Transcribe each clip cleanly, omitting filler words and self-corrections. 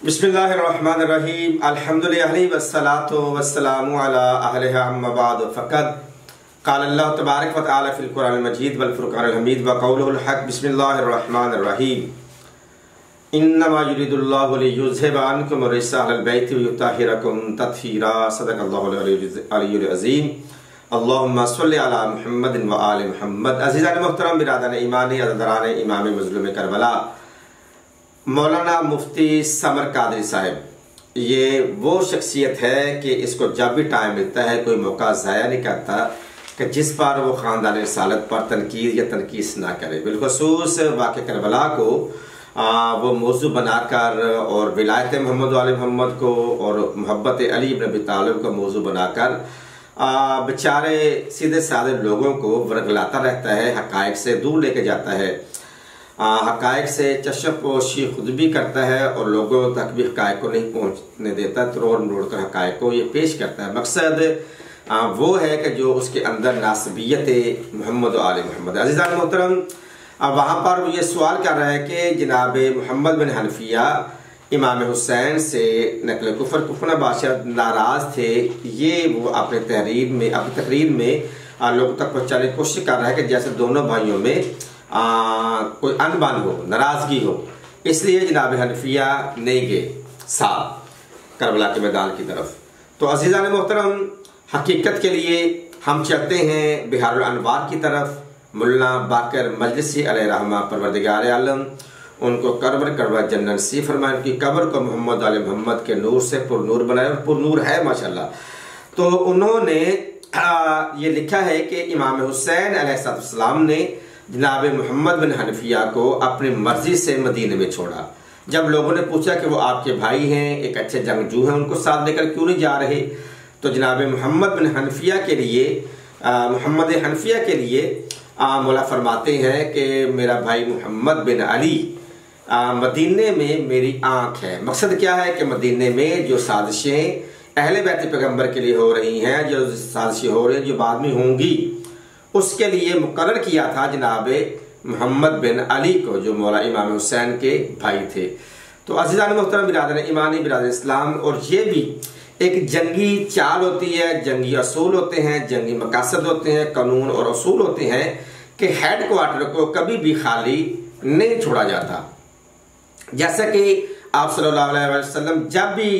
बिस्मिल्लाहिर्रहमानिर्रहीम अल्हम्दुलिल्लाह वस्सलातु वस्सलामु अला अहलिहा अम्मा बाद फ़क़द क़ाल अल्लाह तबारक व तआला फ़िल क़ुरआनिल मजीद वल फ़ुरक़ानिल हमीद व क़ौलुहुल हक़ बिस्मिल्लाहिर्रहमानिर्रहीम इन्नमा युरिदुल्लाहु लियुज़हिबा अन्कुम रिज्सा अहलल बैति व युत्तहिरकुम तत्हीरा सदक़ल्लाहुल अलियुल अज़ीम अल्लाहुम्मा सल्लि अला मुहम्मदिन व आलि मुहम्मद। अज़ीज़ान मुहतरम बिरादरान ईमानी अज़दरान इमाम मज़लूम करबला मौलाना मुफ्ती समर कादरी साहब, ये वो शख्सियत है कि इसको जब भी टाइम मिलता है कोई मौका ज़ाया नहीं करता कि जिस पर वो ख़ानदान रिसालत पर तनकीद या तनकीस ना करे। बिलखुसूस वाक़या करबला को वो मौजू बनाकर और विलायत मोहम्मद वाले मोहम्मद को और मोहब्बत अली इब्न अबी तालिब को मौजू बनाकर बेचारे सीधे साधे लोगों को वर्गलाता रहता है, हक़ाइक़ से दूर लेके जाता है, हक़ाइक़ से चश्मपोशी खुद भी करता है और लोगों तक भी हक़ाइक़ को नहीं पहुँचने देता, त्रोड़ मरोड़ कर हक़ाइक़ को ये पेश करता है। मकसद वो है कि जो उसके अंदर नासबियत मोहम्मद व आले मोहम्मद। अज़ीज़ान मोहतरम, वहाँ पर वो ये सवाल कर रहा है कि जनाब मोहम्मद बिन हनफिया इमाम हुसैन से नकल कुफर कुफना बादशाह नाराज़ थे। ये वो अपनी तकरीर में लोगों तक पहुँचाने की कोशिश कर रहा है कि जैसे दोनों भाइयों में कोई अनबन हो, नाराज़गी हो, इसलिए जनाब हनफिया नहीं गए साथ करबला के मैदान की तरफ। तो अज़ीज़ान मोहतरम, हकीकत के लिए हम चलते हैं बिहारुल अनवार की तरफ। मुल्ला बाकर मजलिसी अलैहिर्रहमा परवरदिगार आलम उनको करबर जन्नत नसीब फरमाए, उनकी कब्र को मोहम्मद आले मोहम्मद के नूर से पुरनूर बनाए, और पुरनूर है माशाल्लाह। तो उन्होंने ये लिखा है कि इमाम हुसैन अलैहिस्सलाम ने जनाब मोहम्मद बिन हनफिया को अपनी मर्जी से मदीने में छोड़ा। जब लोगों ने पूछा कि वो आपके भाई हैं, एक अच्छे जंगजू हैं, उनको साथ लेकर क्यों नहीं जा रहे, तो जनाब मोहम्मद बिन हनफिया के लिए मौला फरमाते हैं कि मेरा भाई मोहम्मद बिन अली मदीने में मेरी आंख है। मकसद क्या है कि मदीने में जो साजिशें अहले बैत पैगंबर के लिए हो रही हैं, जो साजिशें हो रही हैं, जो बाद में होंगी, उसके लिए मुकर्रर किया था जनाब मोहम्मद बिन अली को, जो मौला इमाम हुसैन के भाई थे। तो अज़ीज़ान मोहतरम बिरादर ईमानी बिरादर इस्लाम, और ये भी एक जंगी चाल होती है, जंगी असूल होते हैं, जंगी मकासद होते हैं, कानून और असूल होते हैं कि हेड क्वार्टर को कभी भी खाली नहीं छोड़ा जाता। जैसा कि आप सल्लल्लाहु अलैहि वसल्लम जब भी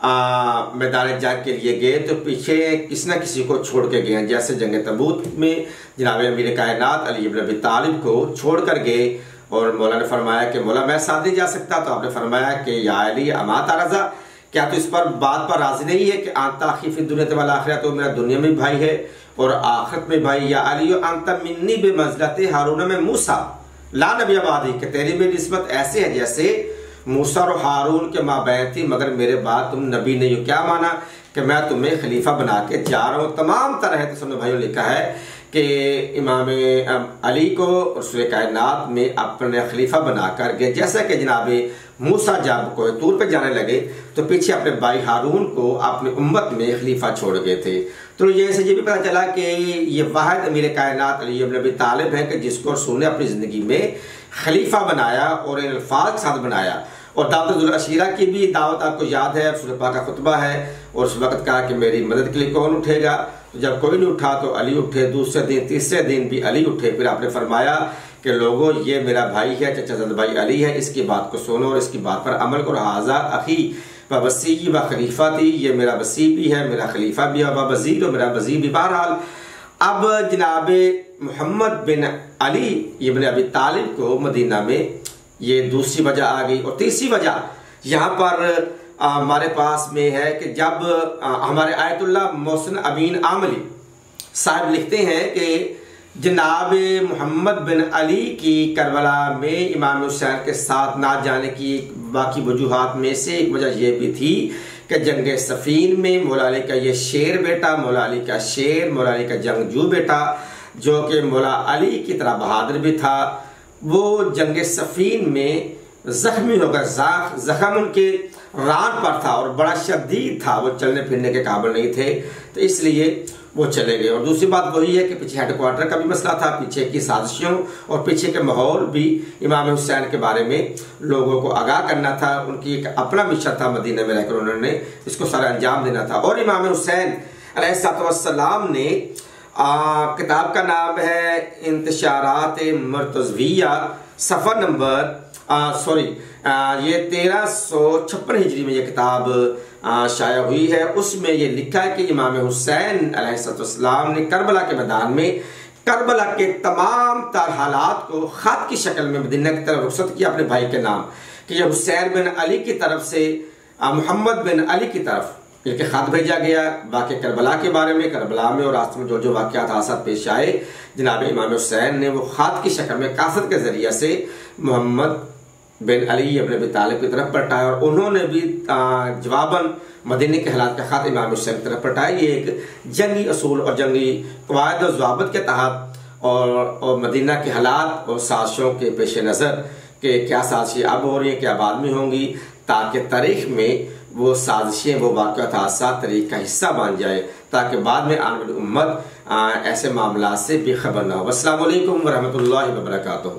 मैदान जंग के लिए गए तो पीछे किसी न किसी को छोड़ के गए। जैसे जंग तबूक में जनाब अमीर कायनात अली इब्न अबी तालिब को छोड़ कर गए और मौला ने फरमाया कि मौला मैं साथ नहीं जा सकता, तो आपने फरमाया कि या अली अमा तारज़ा, क्या तो इस पर बात पर राजी नहीं है कि आंता आखिफ़ दुनिया वाल आखिरत, तो मेरा दुनिया में भाई है और आखिरत में भाई। या अली अंत मिन्नी बेमंज़िलति हारून में मूसा ला नबी आबादी, कि तेरी मेरी निस्बत ऐसे है जैसे मूसा और हारून के माबैन थी, मगर मेरे बाद तुम नबी नहीं हो। क्या माना कि मैं तुम्हें खलीफा बना के जा रहा हूँ। तमाम तरह के सब भाइयों लिखा है कि इमाम अली को रसूल कायनात में अपने खलीफा बनाकर गए। जैसा कि जनाब मूसा जब कोई तूर पे जाने लगे तो पीछे अपने भाई हारून को अपनी उम्मत में खलीफा छोड़ गए थे। तो ये से ये भी पता चला कि ये वाहिद अमीर कायनात अली इब्न अबी तालिब है कि जिसको रसूल ने अपनी ज़िंदगी में खलीफा बनाया और इन अल्फाज के साथ बनाया। और दावतुल अशीरा की भी दावत आपको याद है, रसूल पाक का खुतबा है, और उस वक्त कहा कि मेरी मदद के लिए कौन उठेगा, तो जब कोई नहीं उठा तो अली उठे, दूसरे दिन तीसरे दिन भी अली उठे। फिर आपने फरमाया कि लोगों ये मेरा भाई है, चचाजाद भाई अली है, इसकी बात को सुनो और इसकी बात पर अमल करो। हाजा अखी व वसी व खलीफा थी, ये मेरा वसी भी है, मेरा खलीफा भी है, व वजीर और मेरा वजीर भी। बहरहाल अब जनाब मोहम्मद बिन अली इब्न अबी तालिब को मदीना में ये दूसरी वजह आ गई। और तीसरी वजह यहाँ पर हमारे पास में है कि जब हमारे आयतुल्लाह मोहसिन अमीन आमली साहब लिखते हैं कि जनाब मोहम्मद बिन अली की करबला में इमाम हुसैन के साथ ना जाने की बाकी वजूहात में से एक वजह यह भी थी कि जंग सफीन में मौला अली का ये शेर बेटा, मौला अली का शेर, मौला अली का जंगजू बेटा, जो कि मौला अली की तरह बहादुर भी था, वो जंग सफीन में जख्मी होकर जख्म उनके रान पर था और बड़ा शदीद था, वो चलने फिरने के काबिल नहीं थे। तो इसलिए वो चले गए। और दूसरी बात वही है कि पीछे हेडक्वार्टर का भी मसला था, पीछे की साजिशों और पीछे के माहौल भी इमाम हुसैन के बारे में लोगों को आगाह करना था। उनकी एक अपना मिशन था, मदीने में रहकर उन्होंने इसको सारा अंजाम देना था। और इमाम हुसैन अलैहिस्सलाम ने किताब का नाम है इंतशारात मुर्तज़विया, सफ़र नंबर ये 1356 हिजरी में ये किताब शाया हुई है। उसमें ये लिखा है कि इमाम हुसैन अलैहिस्सलाम ने करबला के मैदान में करबला के तमाम तर हालात को ख़त की शक्ल में मदीना की तरफ रुखसत किया अपने भाई के नाम, कि ये हुसैन बिन अली की तरफ से मोहम्मद बिन अली की तरफ एक ख़त भेजा गया वाक़े करबला के बारे में। करबला में और रास्ते में जो जो वाक़यात हादसात पेश आए, जनाब इमाम हुसैन ने वो ख़त की शक्ल में कासद के ज़रिए से मोहम्मद बिन अली अपने अबी तालिब की तरफ पलटाया और उन्होंने भी जवाबन मदीने के हालात का ख़त इमाम हुसैन की तरफ पलटाया। ये एक जंगी असूल और जंगी क़वायद और ज़वाबित के तहत और मदीना के हालात और साजिशों के पेश नज़र के क्या साजिशें अब हो रही हैं, क्या बाद में होंगी, ताकि तारीख में वो साजिशें, वो वाक़यात हादसात तारीख का हिस्सा बन जाए, ताकि बाद में आने वाली उम्मत ऐसे मामला से बेखबर ना हो। अस्सलामु अलैकुम व रहमतुल्लाहि व बरकातुहू।